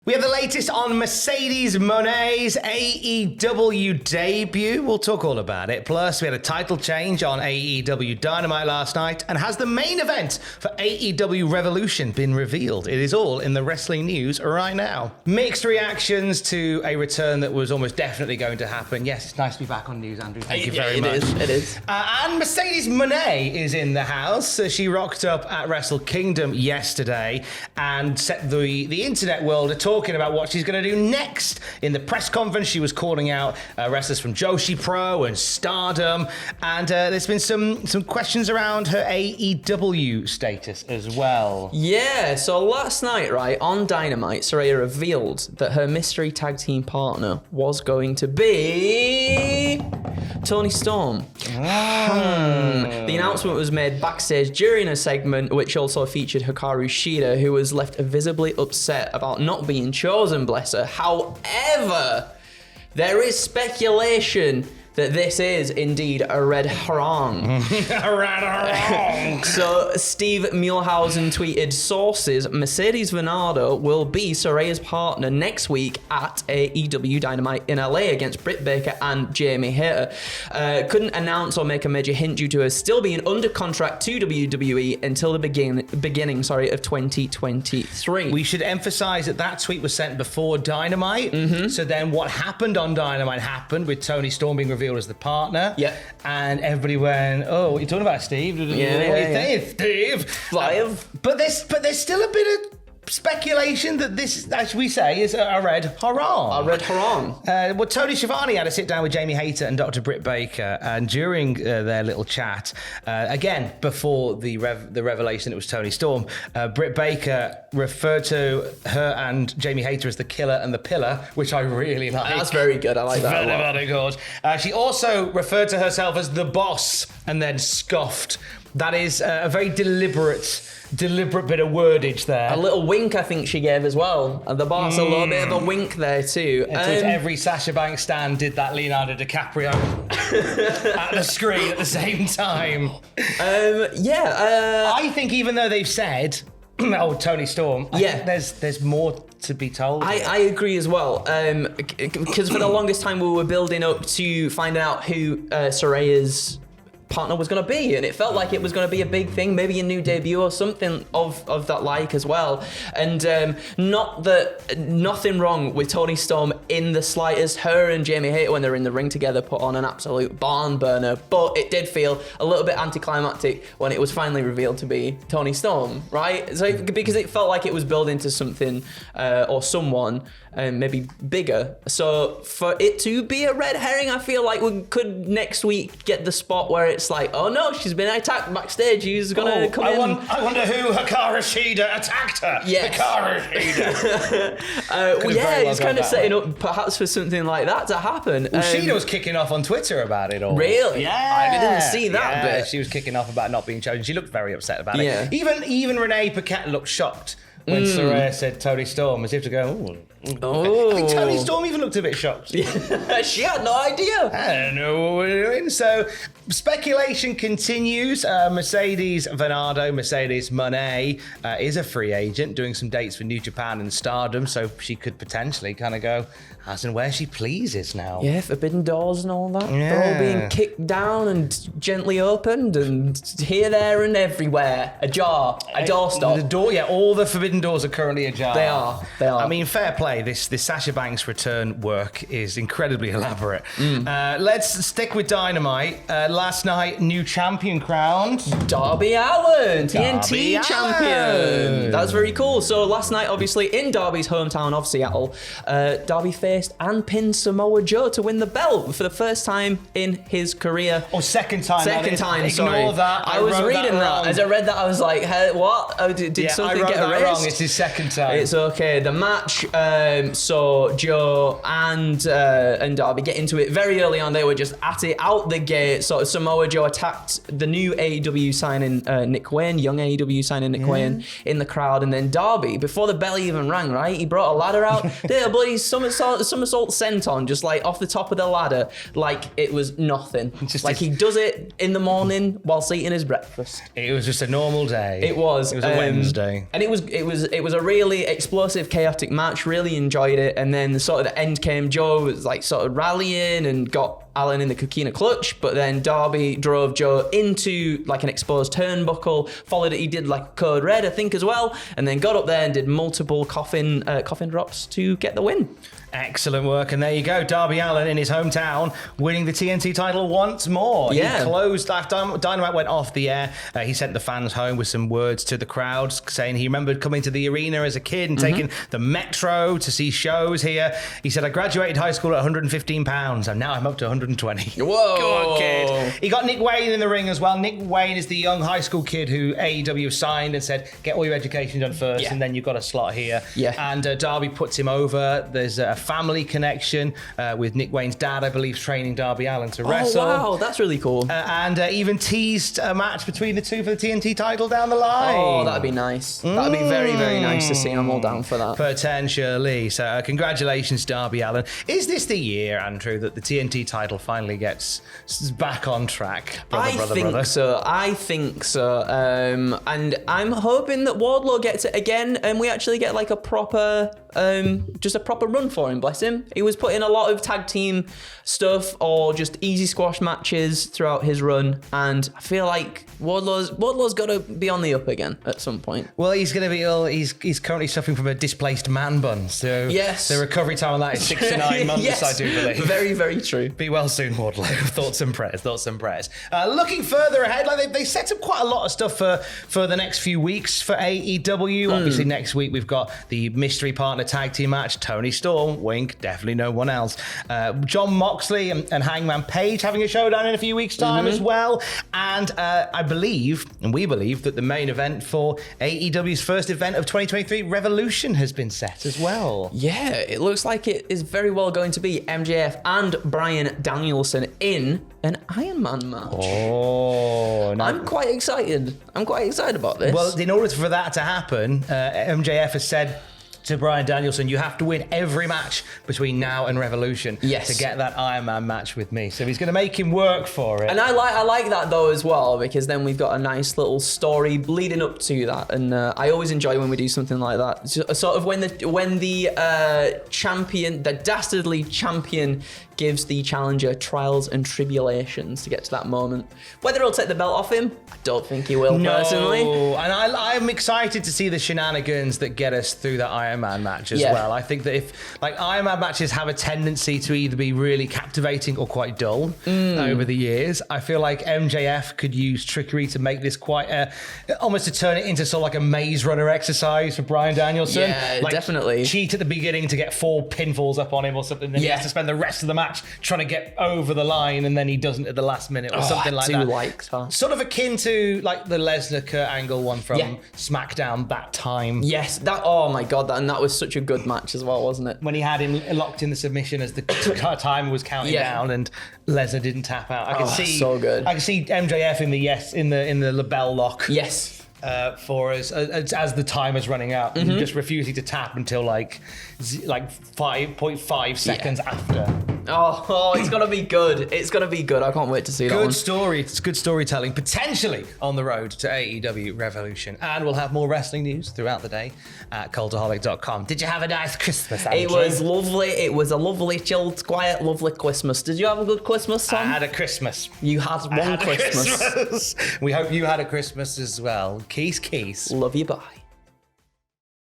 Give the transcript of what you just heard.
We have the latest on Mercedes Moné's AEW debut. We'll talk all about it. Plus, we had a title change on AEW Dynamite last night. And has the main event for AEW Revolution been revealed? It is all in the wrestling news right now. Mixed reactions to a return that was almost definitely going to happen. Yes, it's nice to be back on news, Andrew. Thank you very much. It is. And Mercedes Moné is in the house. She rocked up at Wrestle Kingdom yesterday and set the internet world talking about what she's going to do next. In the press conference, she was calling out wrestlers from Joshi Pro and Stardom, and there's been some questions around her AEW status as well. Yeah, so last night, right, on Dynamite, Saraya revealed that her mystery tag team partner was going to be Toni Storm. The announcement was made backstage during a segment which also featured Hikaru Shida, who was left visibly upset about not being chosen, bless her. However, there is speculation that this is indeed a red herring. So Steve Muehlhausen tweeted, sources, Mercedes Moné will be Saraya's partner next week at AEW Dynamite in LA against Britt Baker and Jamie Hayter. Couldn't announce or make a major hint due to her still being under contract to WWE until the beginning of 2023. We should emphasize that tweet was sent before Dynamite. So then what happened on Dynamite happened with Toni Storm being revealed as the partner. Yeah. And everybody went, oh, what are you talking about, Steve? What do you think, Steve? Live. But there's still a bit of speculation that this, as we say, is a red herring. A red herring. Well, Tony Schiavone had a sit down with Jamie Hayter and Dr. Britt Baker, and during their little chat, again, before the revelation it was Toni Storm, Britt Baker referred to her and Jamie Hayter as the killer and the pillar, which I really like. That's very good. I like that a lot. Very good. She also referred to herself as the boss and then scoffed. That is a very deliberate bit of wordage there. A little wink, I think she gave as well. And the boss, a little bit of a wink there too. Every Sasha Banks stan did that Leonardo DiCaprio at the screen at the same time. I think even though they've said, oh, Toni Storm, I think there's more to be told. I agree as well. Because for the longest time we were building up to finding out who Saraya's partner was going to be, and it felt like it was going to be a big thing, maybe a new debut or something of that like as well. And nothing wrong with Toni Storm in the slightest. Her and Jamie Hayter, when they're in the ring together, put on an absolute barn burner, but it did feel a little bit anticlimactic when it was finally revealed to be Toni Storm, right? So because it felt like it was building to something or someone maybe bigger. So for it to be a red herring, I feel like we could next week get the spot where it's like, oh no, she's been attacked backstage. She's gonna come in. I wonder who Hikaru Shida attacked her. Yes. Hikaru Shida. He's kind of setting up perhaps for something like that to happen. Well, Shida was kicking off on Twitter about it all. Really? Yeah. I didn't see that bit. She was kicking off about not being chosen. She looked very upset about it. Yeah. Even Renee Paquette looked shocked when Saraya said Toni Storm, as if to go, oh. I think Toni Storm even looked a bit shocked. She had no idea. I don't know what we're doing. So speculation continues. Mercedes Moné is a free agent doing some dates for New Japan and Stardom, so she could potentially kind of go as and where she pleases now. Yeah, forbidden doors and all that. Yeah. They're all being kicked down and gently opened and here, there and everywhere. Ajar. A doorstop. The door, all the forbidden doors are currently ajar. They are. I mean, fair play. This Sasha Banks return work is incredibly elaborate. Let's stick with Dynamite. Last night, new champion crowned. Darby Allin, TNT Darby champion. Allin. That's very cool. So last night, obviously, in Darby's hometown of Seattle, Darby faced and pinned Samoa Joe to win the belt for the first time in his career. Oh, second time. Ignore that. I was reading that. As I read that, I was like, hey, what? Oh, did something get erased? Wrong. It's his second time. It's okay. The match, so Joe and Darby get into it very early on. They were just at it out the gate, sort sort of Samoa Joe attacked the new AEW signing Nick Wayne, young AEW signing Nick Wayne in the crowd, and then Darby, before the bell even rang, right? He brought a ladder out, did a bloody somersault senton, just like off the top of the ladder, like it was nothing. He does it in the morning whilst eating his breakfast. It was just a normal day. It was. It was a Wednesday. And it was a really explosive, chaotic match. Really enjoyed it. And then sort of the end came. Joe was like sort of rallying and got Allen in the coquina clutch, but then Darby drove Joe into like an exposed turnbuckle, followed it, he did like code red, I think, as well, and then got up there and did multiple coffin drops to get the win. Excellent work, and there you go, Darby Allin in his hometown, winning the TNT title once more. Yeah. He closed after Dynamite went off the air. He sent the fans home with some words to the crowds, saying he remembered coming to the arena as a kid and taking the Metro to see shows here. He said, I graduated high school at 115 pounds, and now I'm up to 120. Whoa. Go on, kid. He got Nick Wayne in the ring as well. Nick Wayne is the young high school kid who AEW signed and said, get all your education done first, and then you've got a slot here. Yeah. And Darby puts him over. There's a family connection with Nick Wayne's dad, I believe, training Darby Allin to wrestle. Oh, wow, that's really cool. And even teased a match between the two for the TNT title down the line. Oh, that'd be nice. That'd be very, very nice to see. I'm all down for that. Potentially. So congratulations, Darby Allin. Is this the year, Andrew, that the TNT title finally gets back on track? I think so. And I'm hoping that Wardlow gets it again and we actually get like a proper run for him, bless him. He was putting a lot of tag team stuff or just easy squash matches throughout his run, and I feel like Wardlow's got to be on the up again at some point. Well, he's going to be ill. He's currently suffering from a displaced man bun, so yes, the recovery time on that is 6 to 9 months, yes, I do believe. Very, very true. Be well soon, Wardlow. Thoughts and prayers. Looking further ahead, like they set up quite a lot of stuff for the next few weeks for AEW. Obviously, next week we've got the mystery partner tag team match, Tony Storm, wink, definitely no one else. John Moxley and Hangman Page having a showdown in a few weeks' time as well. And I believe, and we believe, that the main event for AEW's first event of 2023, Revolution, has been set as well. Yeah, it looks like it is very well going to be MJF and Bryan Danielson in an Iron Man match. Oh, no. I'm quite excited. About this. Well, in order for that to happen, MJF has said to Bryan Danielson, you have to win every match between now and Revolution to get that Iron Man match with me. So he's going to make him work for it. And I like that though as well, because then we've got a nice little story leading up to that. And I always enjoy when we do something like that. Sort of when the champion, the dastardly champion, gives the challenger trials and tribulations to get to that moment. Whether he'll take the belt off him, I don't think he will, personally. And I'm excited to see the shenanigans that get us through that Iron Man match as well. I think that if Iron Man matches have a tendency to either be really captivating or quite dull over the years, I feel like MJF could use trickery to make this quite almost to turn it into sort of like a maze runner exercise for Bryan Danielson. Yeah, definitely. Cheat at the beginning to get 4 pinfalls up on him or something, then he has to spend the rest of the match trying to get over the line, and then he doesn't at the last minute or something like that. I do like that. Sort of akin to like the Lesnar Kurt Angle one from SmackDown that time. Yes, oh my god, and that was such a good match as well, wasn't it? When he had him locked in the submission as the timer was counting down and Lesnar didn't tap out. I can see so good. I can see MJF in the label lock. Yes. For us as the time is running out, and just refusing to tap until like 5.5 seconds after. Oh, it's gonna be good. It's gonna be good. I can't wait to see that one. Good story. It's good storytelling, potentially on the road to AEW Revolution. And we'll have more wrestling news throughout the day at cultaholic.com. Did you have a nice Christmas, Andrew? It was lovely. It was a lovely, chilled, quiet, lovely Christmas. Did you have a good Christmas, Tom? I had a Christmas. You had one Christmas. We hope you had a Christmas as well. Keys. Love you, bye.